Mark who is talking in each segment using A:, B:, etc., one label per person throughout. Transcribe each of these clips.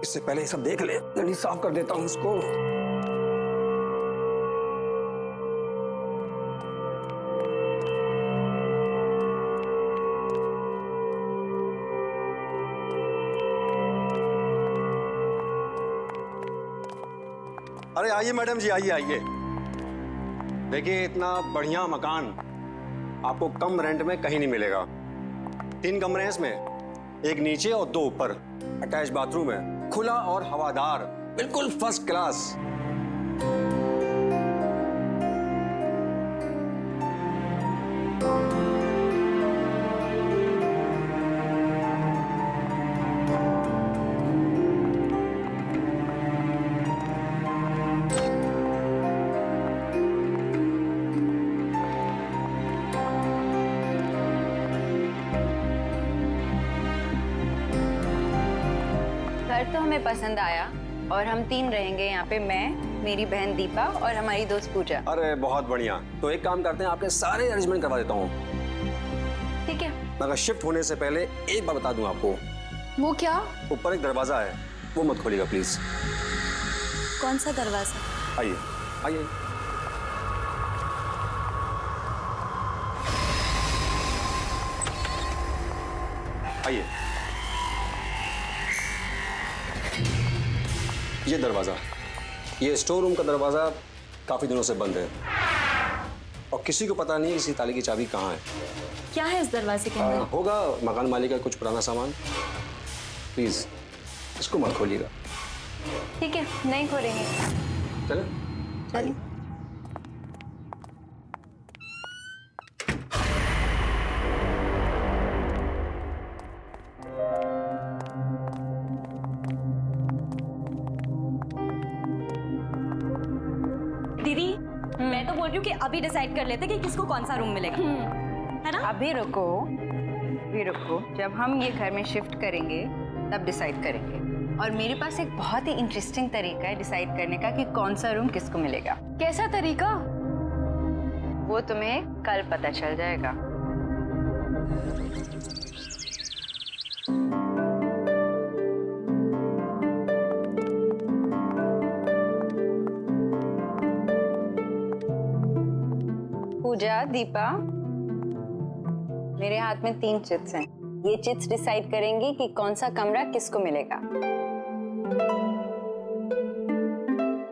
A: इससे पहले ये सब देख ले, जल्दी साफ कर देता हूँ इसको।
B: अरे आइए मैडम जी, आइए आइए। देखिए इतना बढ़िया मकान आपको कम रेंट में कहीं नहीं मिलेगा। 3 कमरे हैं इसमें, एक नीचे और 2 ऊपर। अटैच बाथरूम है, खुला और हवादार, बिल्कुल फर्स्ट क्लास।
C: घर तो हमें पसंद आया और हम 3 रहेंगे यहाँ पे, मैं, मेरी बहन दीपा और हमारी दोस्त पूजा।
B: अरे बहुत बढ़िया। तो एक काम करते हैं, आपके सारे अरेंजमेंट करवा देता हूँ।
C: ठीक है।
B: मगर शिफ्ट होने से पहले एक बात बता दूं आपको।
D: वो क्या?
B: ऊपर एक दरवाजा है, वो मत खोलिएगा प्लीज।
D: कौन सा दरवाजा?
B: आइए आइए। आइए। ये दरवाजा, ये स्टोर रूम का दरवाजा काफी दिनों से बंद है और किसी को पता नहीं इसी ताले की चाबी कहाँ है।
D: क्या है इस दरवाजे के अंदर?
B: होगा मकान मालिक का कुछ पुराना सामान। प्लीज इसको मत खोलिएगा।
C: ठीक है, नहीं खोलेंगे।
B: चले
C: चलिए।
D: दीदी, मैं तो बोल रही हूँ कि अभी डिसाइड कर लेते कि किसको कौन सा रूम मिलेगा, है ना?
C: अभी रुको, अभी रुको। जब हम ये घर में शिफ्ट करेंगे तब डिसाइड करेंगे। और मेरे पास एक बहुत ही इंटरेस्टिंग तरीका है डिसाइड करने का कि कौन सा रूम किसको मिलेगा।
D: कैसा तरीका?
C: वो तुम्हें कल पता चल जाएगा। पूजा, दीपा, मेरे हाथ में 3 चिट्स हैं। ये चिट्स डिसाइड करेंगी कि कौन सा कमरा किसको मिलेगा।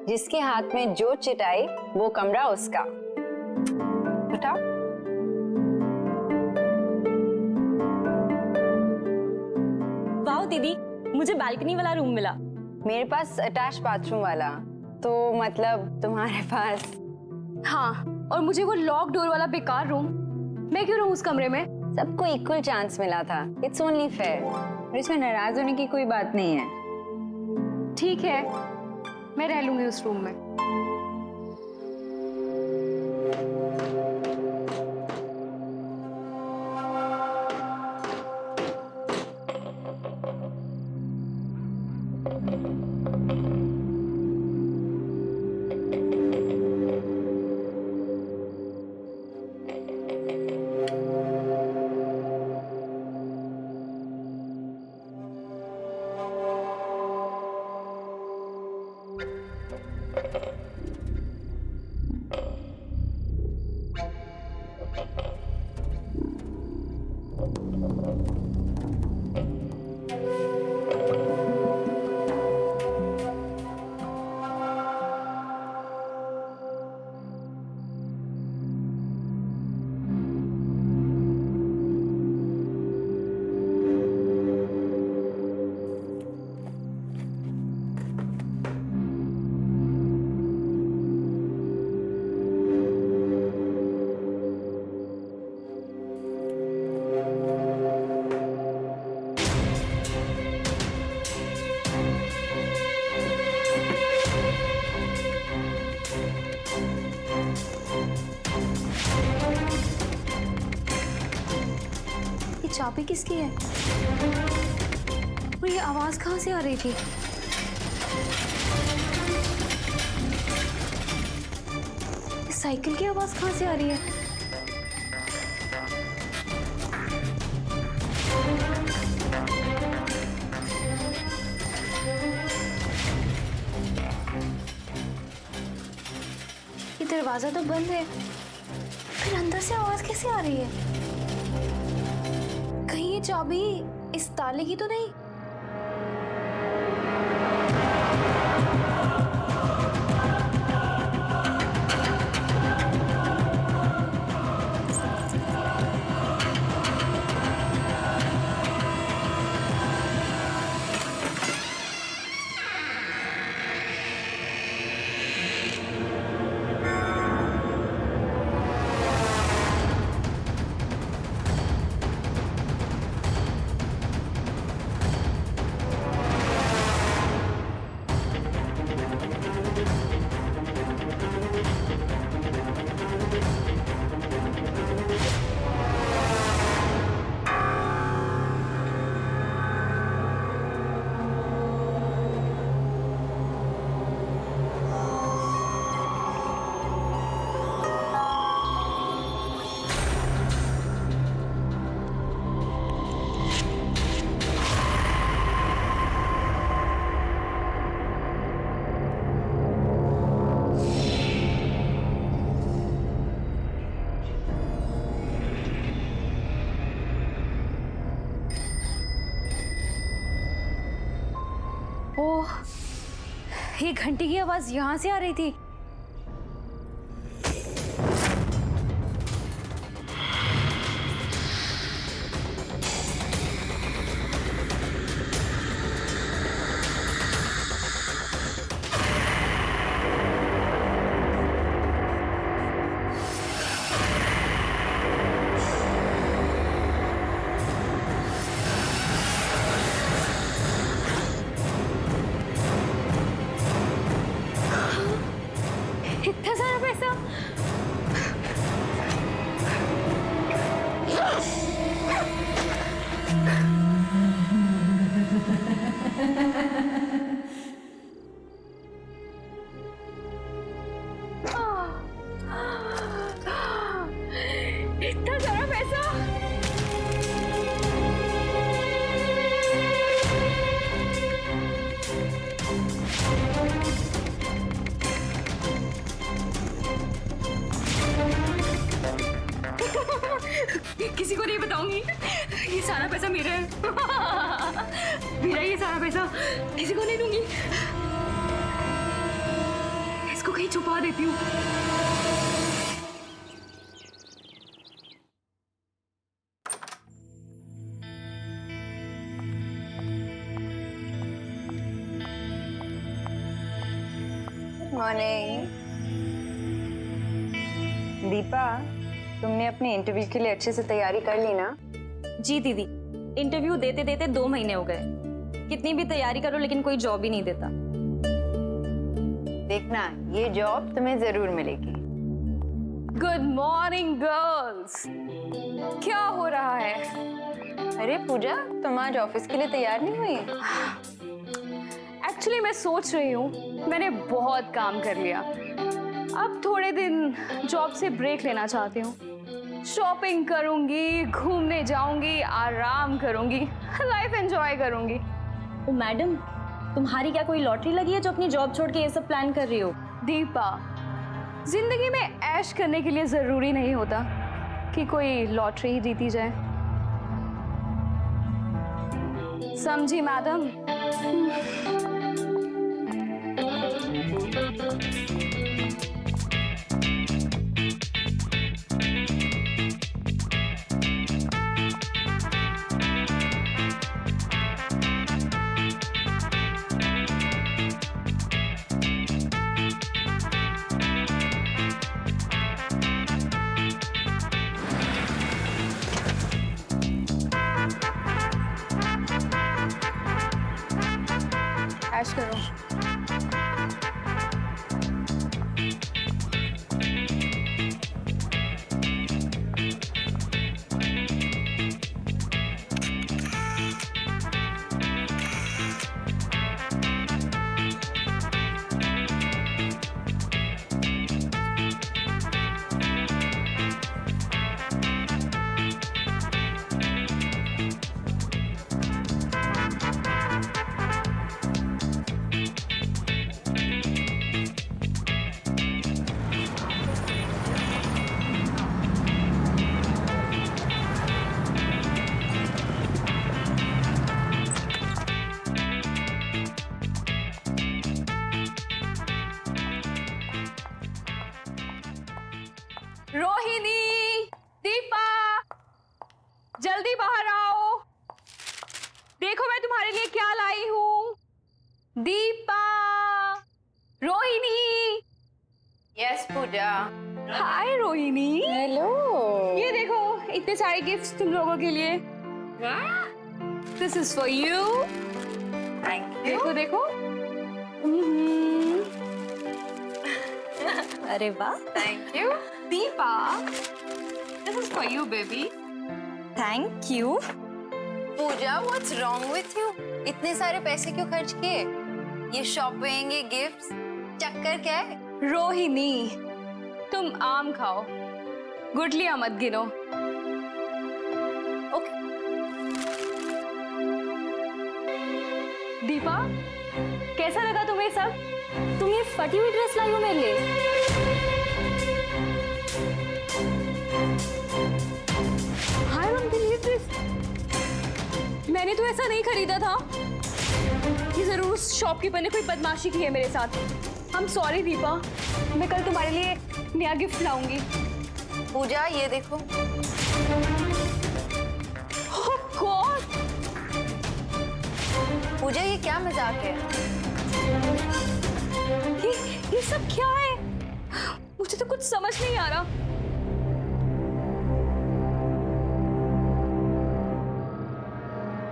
C: जिसके हाथ में जो चिट आई वो कमरा उसका। उठाओ।
D: वाह दीदी, मुझे बालकनी वाला रूम मिला।
C: मेरे पास अटैच बाथरूम वाला, तो मतलब तुम्हारे पास।
D: हाँ, और मुझे वो लॉक डोर वाला बेकार रूम। मैं क्यों रहूं उस कमरे में?
C: सबको इक्वल चांस मिला था। It's only fair. और इसमें नाराज होने की कोई बात नहीं है।
D: ठीक है, मैं रह लूंगी उस रूम में। चाबी किसकी है? और ये आवाज कहाँ से आ रही थी? इस साइकिल की आवाज कहाँ से आ रही है?
E: दरवाजा तो बंद है, फिर अंदर से आवाज कैसे आ रही है? कहीं ये चाबी इस ताले की तो नहीं? ओह, ये घंटी की आवाज यहाँ से आ रही थी। इतना सारा पैसा? इतना सारा पैसा? किसी को नहीं बताऊंगी, ये सारा पैसा मेरा है। मेरा ये सारा पैसा किसी को नहीं दूंगी, इसको कहीं छुपा देती हूँ।
C: मॉर्निंग दीपा, तुमने अपने इंटरव्यू के लिए अच्छे से तैयारी कर ली ना?
D: जी दीदी, इंटरव्यू देते देते 2 महीने हो गए। कितनी भी तैयारी करो लेकिन कोई जॉब ही नहीं देता।
C: देखना, ये जॉब तुम्हें जरूर मिलेगी।
E: गुड मॉर्निंग गर्ल्स, क्या हो रहा है?
C: अरे पूजा, तुम आज ऑफिस के लिए तैयार नहीं हुई?
E: एक्चुअली मैं सोच रही हूँ, मैंने बहुत काम कर लिया, अब थोड़े दिन जॉब से ब्रेक लेना चाहती हूँ। शॉपिंग करूंगी, घूमने जाऊंगी, आराम करूंगी, लाइफ एंजॉय करूंगी।
D: ओ मैडम, तुम्हारी क्या कोई लॉटरी लगी है जो अपनी जॉब छोड़ के ये सब प्लान कर रही हो?
E: दीपा, जिंदगी में ऐश करने के लिए जरूरी नहीं होता कि कोई लॉटरी ही जीती जाए, समझी मैडम? ऐश करो। रोहिणी, दीपा, जल्दी बाहर आओ। देखो मैं तुम्हारे लिए क्या लाई हूँ। Deepa, Rohini.
C: Yes Pooja.
E: Hi Rohini.
C: Hello.
E: ये देखो इतने सारे गिफ्ट्स तुम लोगों के लिए। This is for you.
C: Thank you.
E: देखो देखो।
D: अरे वाह,
C: thank you.
E: Deepa, this is for you baby.
D: Thank you.
C: Pooja what's wrong with you? इतने सारे पैसे क्यों खर्च किए? ये शॉपिंग, ये गिफ्ट्स, चक्कर क्या है?
E: रोहिणी, तुम आम खाओ, गुठलियां मत गिनो।
C: ओके।
E: दीपा, कैसा लगा तुम्हें सब?
D: तुम ये फटी हुई ड्रेस लाई हो मेरे लिए?
E: I don't believe this. मैंने तो ऐसा नहीं खरीदा था। ये जरूर उस शॉपकीपर ने कोई बदमाशी की है मेरे साथ। I'm sorry दीपा, मैं कल तुम्हारे लिए नया गिफ्ट लाऊंगी।
C: पूजा ये देखो।
E: Oh God!
C: पूजा ये क्या मजाक है?
E: ये सब क्या है? मुझे तो कुछ समझ नहीं आ रहा।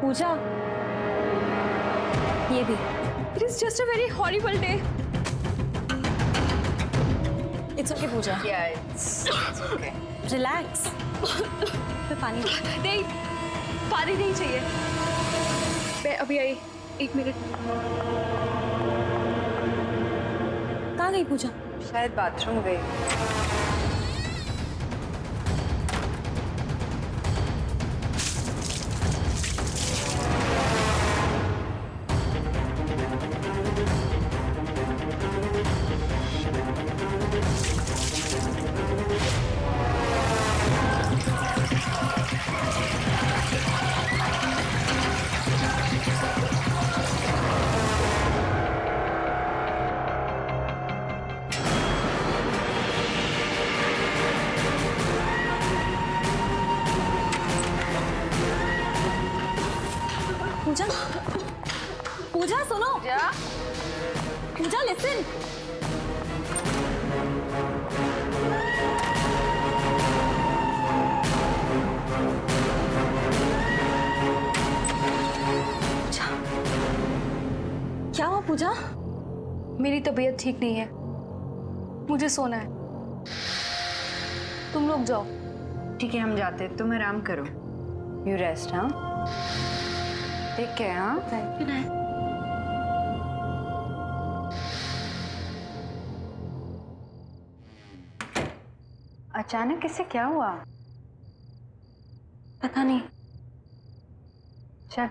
D: पूजा, ये भी।
E: It is just a very horrible day.
D: It's okay Pooja,
C: Yeah, it's okay.
D: Relax. फिर पानी दो।
E: नहीं, पानी नहीं चाहिए। मैं अभी आई, 1 मिनट।
D: कहाँ गई पूजा?
C: शायद बाथरूम गई।
D: पूजा, पूजा सुनो।
C: पूजा,
D: पूजा लिसन। क्या हुआ पूजा?
E: मेरी तबीयत ठीक नहीं है, मुझे सोना है। तुम लोग जाओ।
C: ठीक है हम जाते हैं, तुम आराम करो। You rest. हाँ ठीक है। हाँ अचानक इसे क्या हुआ?
E: पता नहीं।
C: चल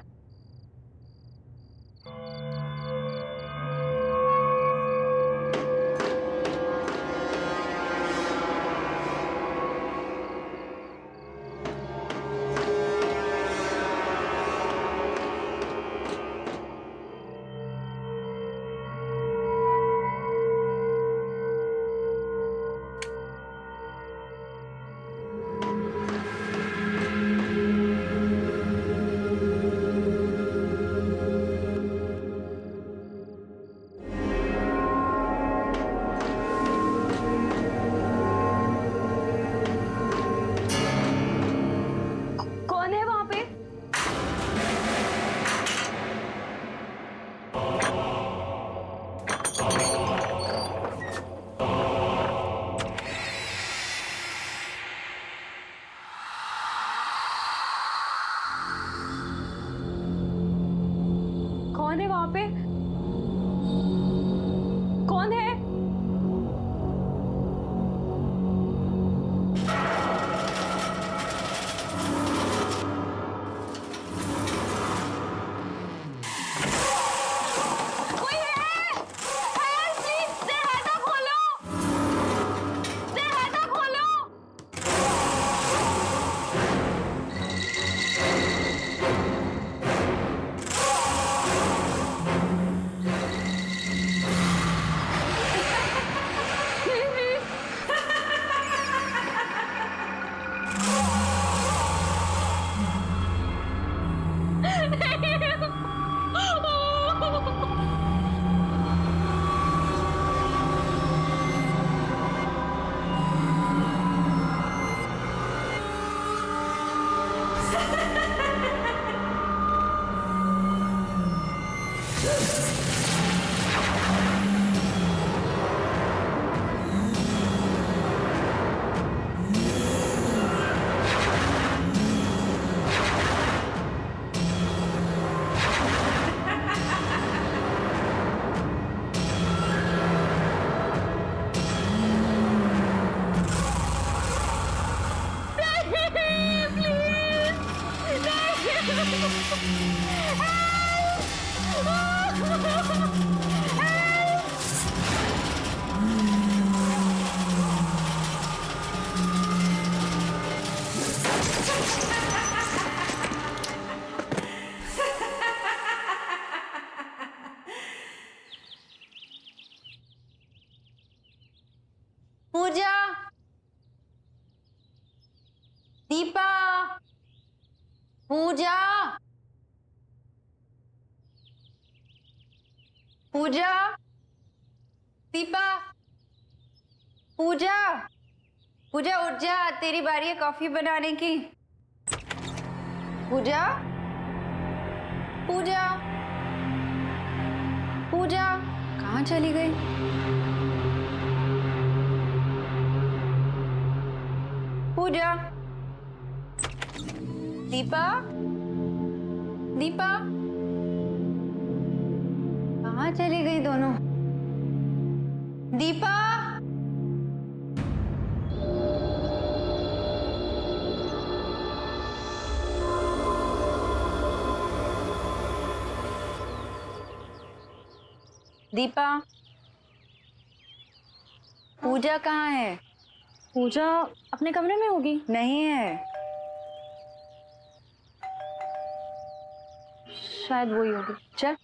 C: पूजा, दीपा, पूजा, पूजा, दीपा, पूजा, पूजा उठ जा, तेरी बारी है कॉफी बनाने की। पूजा, पूजा, पूजा, कहाँ चली गई? पूजा, दीपा, दीपा, कहाँ चली गई दोनों? दीपा, दीपा, पूजा कहाँ है?
D: पूजा अपने कमरे में होगी।
C: नहीं है।
E: शायद वही होगी।
C: चल।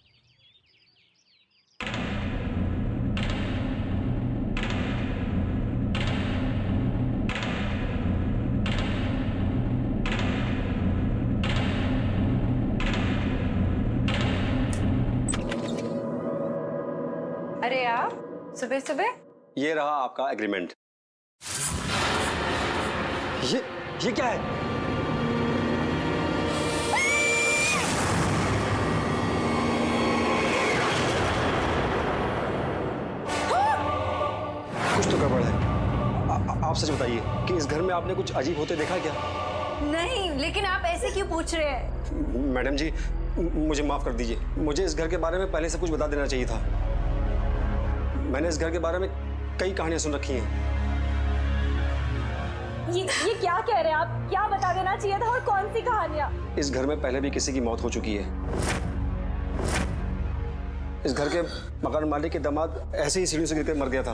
C: अरे आप सुबह सुबह?
B: ये रहा आपका एग्रीमेंट। ये क्या है? कुछ तो गड़बड़ है। आप सच बताइए कि इस घर में आपने कुछ अजीब होते देखा क्या?
C: नहीं, लेकिन आप ऐसे क्यों पूछ रहे हैं?
B: मैडम जी, मुझे माफ कर दीजिए। मुझे इस घर के बारे में पहले से कुछ बता देना चाहिए था। मैंने इस घर के बारे में कई कहानियां सुन रखी हैं।
D: ये क्या कह रहे हैं आप? क्या बता देना चाहिए था और कौन सी कहानियां?
B: इस घर में पहले भी किसी की मौत हो चुकी है। इस घर के मकान मालिक के दामाद ऐसे ही सीढ़ी से गिरकर मर गया था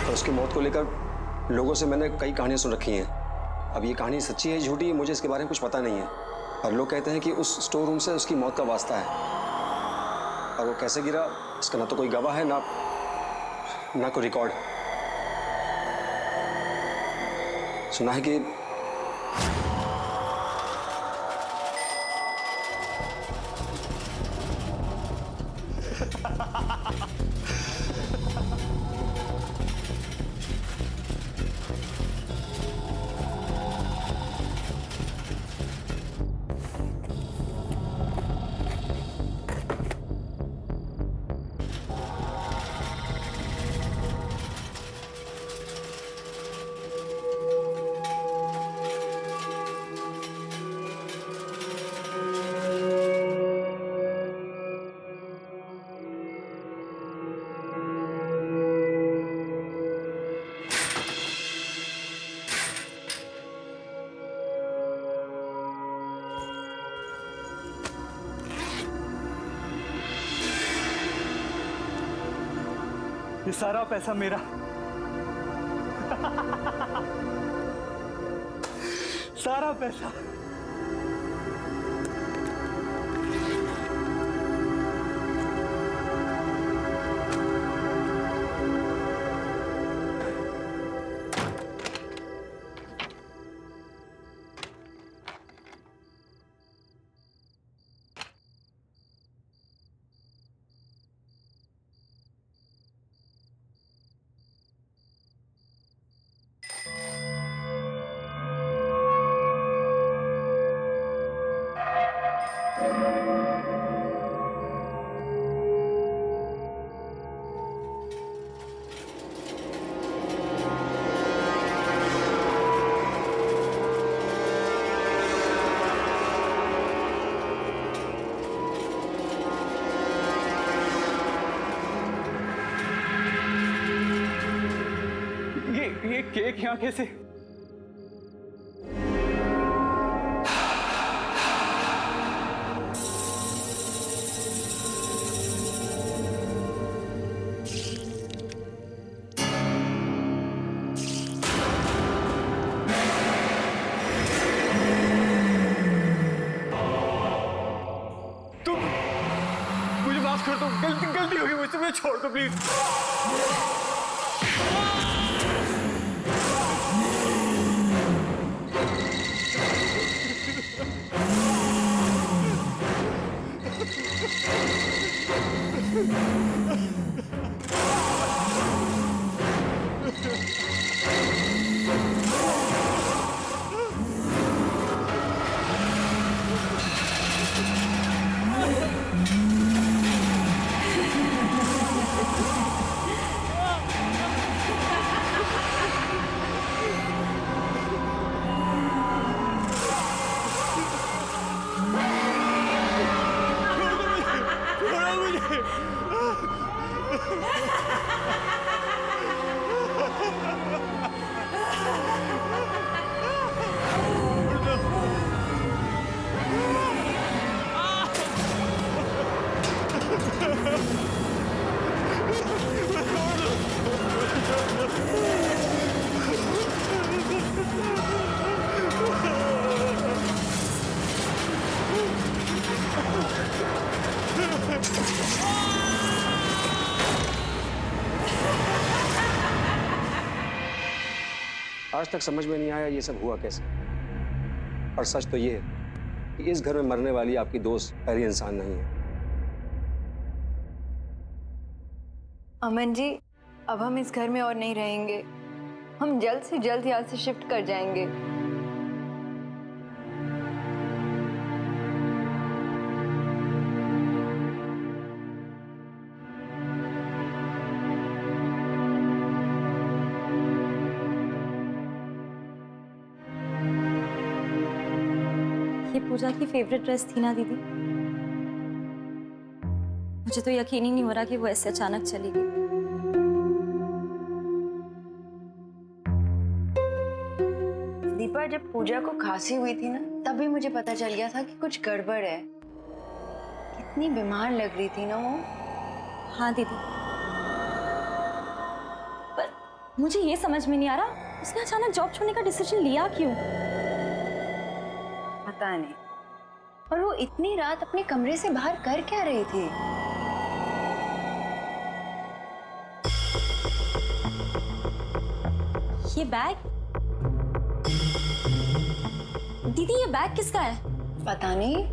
B: और उसकी मौत को लेकर लोगों से मैंने कई कहानियां सुन रखी हैं। अब ये कहानी सच्ची है झूठी है मुझे इसके बारे में कुछ पता नहीं है, और लोग कहते हैं कि उस स्टोर रूम से उसकी मौत का वास्ता है, और वो कैसे गिरा इसका ना तो कोई गवाह है ना कोई रिकॉर्ड। सुना है कि
F: ये सारा पैसा मेरा। सारा पैसा। ये केक यहाँ कैसे? तुम मुझे माफ कर दो, गलती हो गई मुझसे, मुझे छोड़ दो प्लीज।
B: आज तक समझ में नहीं आया ये सब हुआ कैसे। और सच तो ये है कि इस घर में मरने वाली आपकी दोस्त पहली इंसान नहीं है।
C: अमन जी, अब हम इस घर में और नहीं रहेंगे। हम जल्द से जल्द यहाँ से शिफ्ट कर जाएंगे।
D: ये पूजा की फेवरेट ड्रेस थी ना दीदी? मुझे तो यकीन ही नहीं हो रहा कि वो ऐसे अचानक चली गई।
C: दीपा, जब पूजा को खांसी हुई थी ना, तभी मुझे पता चल गया था कि कुछ गड़बड़ है। कितनी बीमार लग रही थी ना वो।
D: हाँ दीदी, पर मुझे ये समझ में नहीं आ रहा उसने अचानक जॉब छोड़ने का डिसीजन लिया क्यों?
C: पता नहीं। और वो इतनी रात अपने कमरे से बाहर कर क्या रही थी?
D: ये बैग? दीदी, ये बैग किसका है?
C: पता नहीं।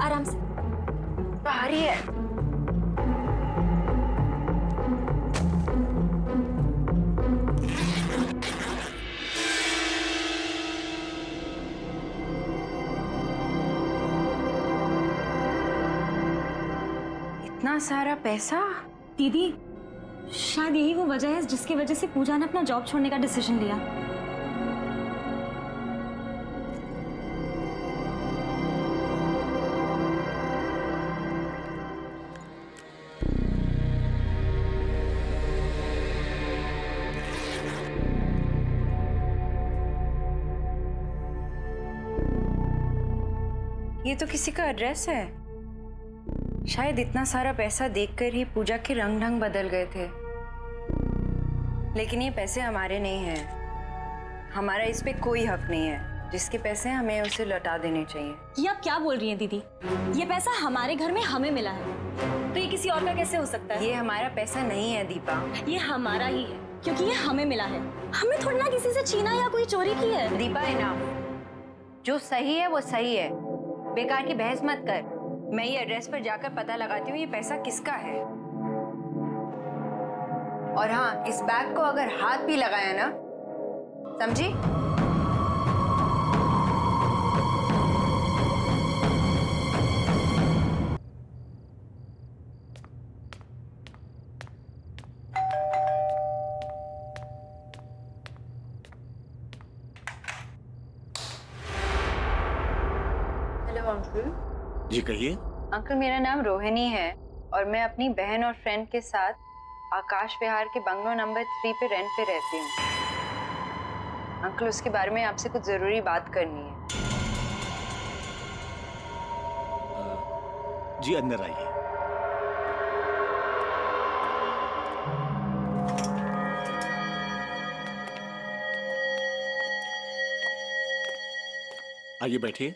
D: आराम से।
C: भारी है। इतना सारा पैसा?
D: दीदी, शायद यही वो वजह है जिसकी वजह से पूजा ने अपना जॉब छोड़ने का डिसीजन लिया।
C: ये तो किसी का एड्रेस है। शायद इतना सारा पैसा देखकर ही पूजा के रंग ढंग बदल गए थे। लेकिन ये पैसे हमारे नहीं हैं। हमारा इस पे कोई हक नहीं है। जिसके पैसे हैं हमें उसे लौटा देने चाहिए।
D: ये आप क्या बोल रही हैं दीदी? ये पैसा हमारे घर में हमें मिला है, तो ये किसी और का कैसे हो सकता है?
C: ये हमारा पैसा नहीं है दीपा।
D: ये हमारा ही है क्योंकि ये हमें मिला है। हमने थोड़ी ना किसी से छीना या कोई चोरी की है।
C: दीपा, इनाम जो सही है वो सही है। बेकार की बहस मत कर। मैं ये एड्रेस पर जाकर पता लगाती हूँ ये पैसा किसका है। और हाँ, इस बैग को अगर हाथ भी लगाया ना, समझी? Hello uncle.
G: जी कहिए।
C: अंकल, मेरा नाम रोहिणी है और मैं अपनी बहन और फ्रेंड के साथ आकाश विहार के बंगलो नंबर 3 पे रेंट पे रहती हूँ। अंकल, उसके बारे में आपसे कुछ जरूरी बात करनी है।
G: जी अंदर आइए। आइए बैठिए।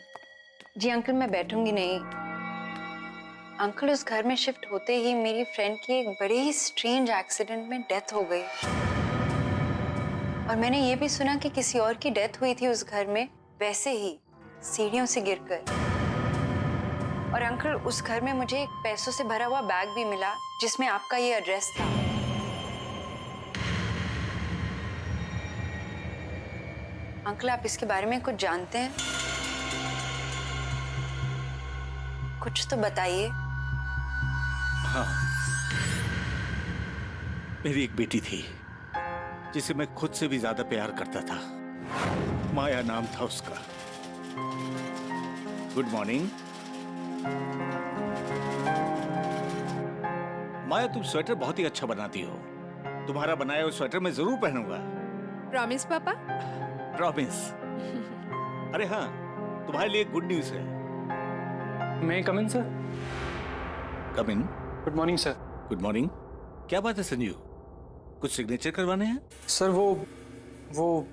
C: जी अंकल, मैं बैठूंगी नहीं। अंकल, उस घर में शिफ्ट होते ही मेरी फ्रेंड की एक बड़े ही स्ट्रेंज एक्सीडेंट में डेथ हो गई। और मैंने ये भी सुना कि किसी और की डेथ हुई थी उस घर में, वैसे ही सीढ़ियों से गिरकर। और अंकल, उस घर में मुझे एक पैसों से भरा हुआ बैग भी मिला जिसमें आपका ये एड्रेस था। अंकल, आप इसके बारे में कुछ जानते हैं? कुछ तो बताइए।
G: हाँ, मेरी एक बेटी थी जिसे मैं खुद से भी ज्यादा प्यार करता था। माया नाम था उसका। Good morning. माया, तुम स्वेटर बहुत ही अच्छा बनाती हो। तुम्हारा बनाया हुआ स्वेटर मैं जरूर पहनूंगा।
H: प्रॉमिस पापा?
G: प्रॉमिस। अरे हाँ, तुम्हारे लिए गुड न्यूज है।
F: मैं come in sir?
G: Come in.
F: Good morning sir.
G: Good morning. क्या बात है संजीव, कुछ सिग्नेचर करवाने हैं?
F: सर वो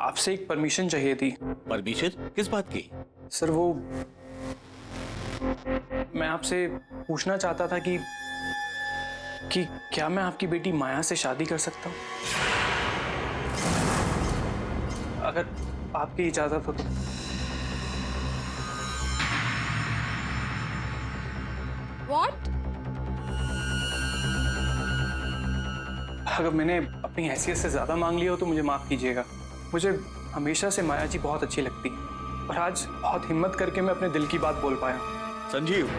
F: आपसे एक परमिशन चाहिए थी।
G: परमिशन किस बात की?
F: सर वो मैं आपसे पूछना चाहता था कि क्या मैं आपकी बेटी माया से शादी कर सकता हूँ, अगर आपकी इजाजत हो तो।
H: What?
F: अगर मैंने अपनी हैसियत से ज्यादा मांग लिया हो तो मुझे माफ कीजिएगा। मुझे हमेशा से माया जी बहुत अच्छी लगती है और आज बहुत हिम्मत करके मैं अपने दिल की बात बोल पाया।
G: Sanjeev,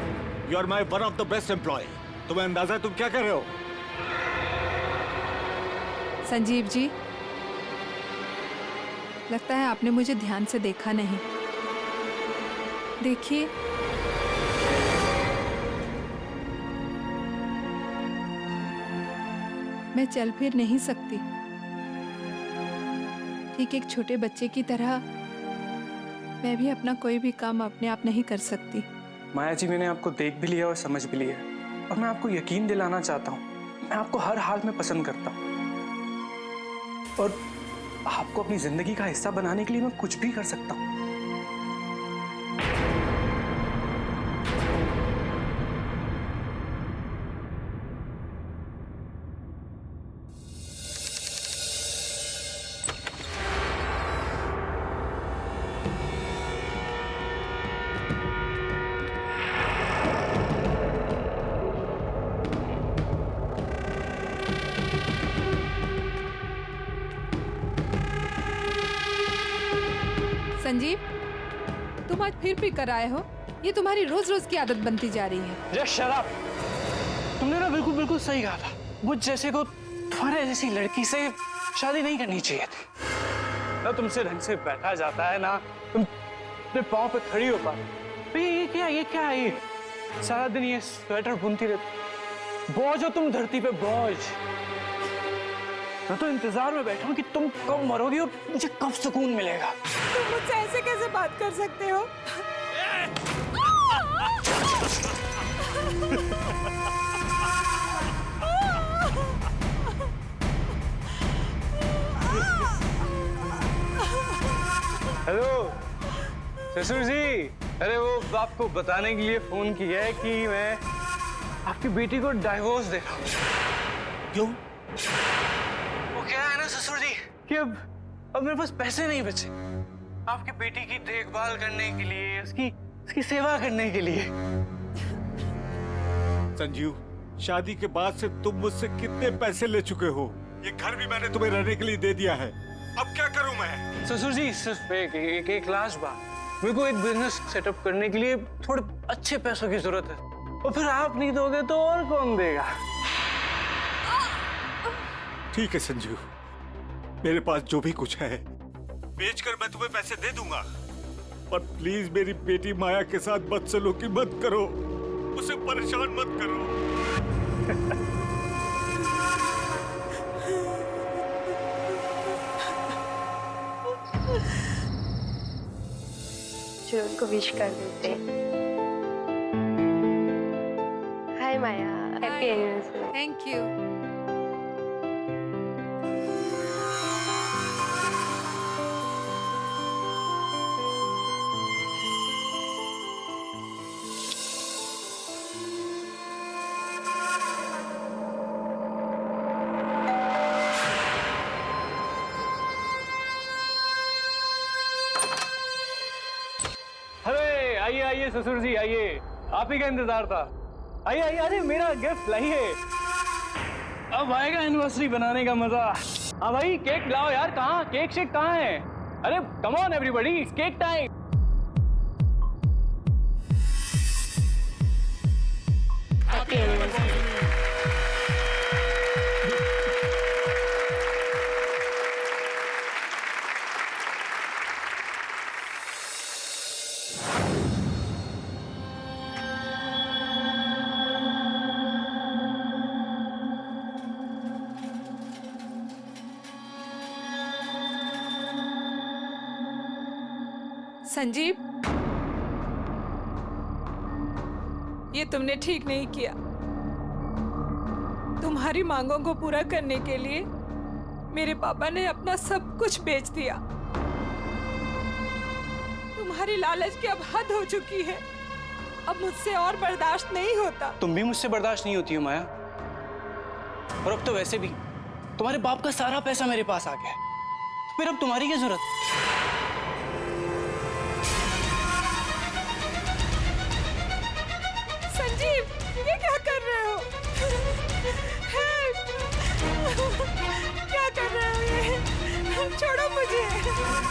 G: you are my one of the best employee. तुम्हें अंदाजा है तुम क्या कर रहे हो?
H: संजीव जी, लगता है आपने मुझे ध्यान से देखा नहीं। देखिए, मैं चल फिर नहीं सकती। ठीक एक छोटे बच्चे की तरह मैं भी अपना कोई भी काम अपने आप नहीं कर सकती।
F: माया जी, मैंने आपको देख भी लिया और समझ भी लिया और मैं आपको यकीन दिलाना चाहता हूँ, मैं आपको हर हाल में पसंद करता हूँ और आपको अपनी जिंदगी का हिस्सा बनाने के लिए मैं कुछ भी कर सकता हूँ।
H: संजीव, तुम आज फिर कर आए हो। ये तुम्हारी रोज रोज की आदत बनती जा रही है।
F: Just shut up. तुमने ना बिल्कुल सही कहा था। मुझ जैसे को तुम्हारे जैसी लड़की से शादी नहीं करनी चाहिए थी। ना तुमसे ढंग से बैठा जाता है, ना तुम अपने पाँव पे खड़ी हो पाती। ये क्या है ये? सारा दिन ये स्वेटर बुनती रहती। बोझ हो तुम धरती पे, बोझ। मैं तो इंतजार में बैठा हूँ कि तुम कब मरोगी और मुझे कब सुकून मिलेगा।
H: तुम मुझसे ऐसे कैसे बात कर सकते हो?
F: हेलो ससुर जी, अरे वो आपको बताने के लिए फोन किया है कि मैं आपकी बेटी को डाइवोर्स दे रहा हूँ।
G: क्यों?
F: वो क्या है ना ससुर जी कि अब मेरे पास पैसे नहीं बचे आपकी बेटी की देखभाल करने के लिए, उसकी सेवा करने के लिए।
G: संजीव, शादी के बाद से तुम मुझसे कितने पैसे ले चुके हो? ये घर भी मैंने तुम्हें रहने के लिए दे दिया है। अब क्या करूं मैं?
F: ससुर जी, सिर्फ एक लास्ट बात, मेरे को एक बिजनेस सेटअप करने के लिए थोड़े अच्छे पैसों की जरूरत है और फिर आप नहीं दोगे तो और कौन देगा?
G: ठीक है संजीव, मेरे पास जो भी कुछ है बेचकर मैं तुम्हें पैसे दे दूंगा, पर प्लीज मेरी बेटी माया के साथ बदसलूकी मत करो, उसे परेशान मत करो।
C: चलो उनको विश कर देते हैं। हाय माया, हैप्पी एनिवर्सरी।
H: Thank you.
F: आइए आइए ससुर जी आइए, आप ही का इंतजार था। आइए आइए, अरे मेरा गिफ्ट लाइए, अब आएगा एनिवर्सरी बनाने का मजा। हाँ भाई केक लाओ यार, कहाँ केक शेक कहाँ है? अरे come on everybody, it's cake time.
H: Sanjeev, ये तुमने ठीक नहीं किया। तुम्हारी मांगों को पूरा करने के लिए मेरे पापा ने अपना सब कुछ बेच दिया। तुम्हारी लालच की अब हद हो चुकी है, अब मुझसे और बर्दाश्त नहीं होता।
F: तुम भी मुझसे बर्दाश्त नहीं होती हो माया, और अब तो वैसे भी तुम्हारे बाप का सारा पैसा मेरे पास आ गया है, तो फिर अब तुम्हारी क्या जरूरत?
H: संजीव, ये क्या कर रहे हो? Help! क्या कर रहे हो ये? छोड़ो मुझे,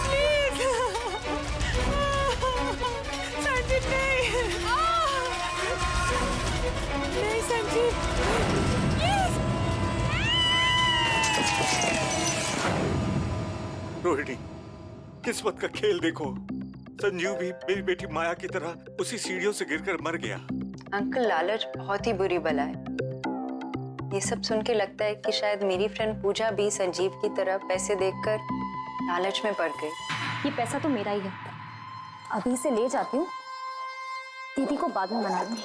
H: प्लीज। संजीव नहीं, नहीं संजीव, प्लीज।
G: रोहिणी, किस्मत का खेल देखो। संजीव भी मेरी बेटी माया की तरह उसी सीढ़ियों से गिरकर मर गया।
C: अंकल, लालच बहुत ही बुरी बला है। ये सब सुन के लगता है कि शायद मेरी फ्रेंड पूजा भी संजीव की तरह पैसे देखकर लालच में पड़ गई।
D: ये पैसा तो मेरा ही है, अभी से ले जाती हूँ, दीदी को बाद में मना लूंगी।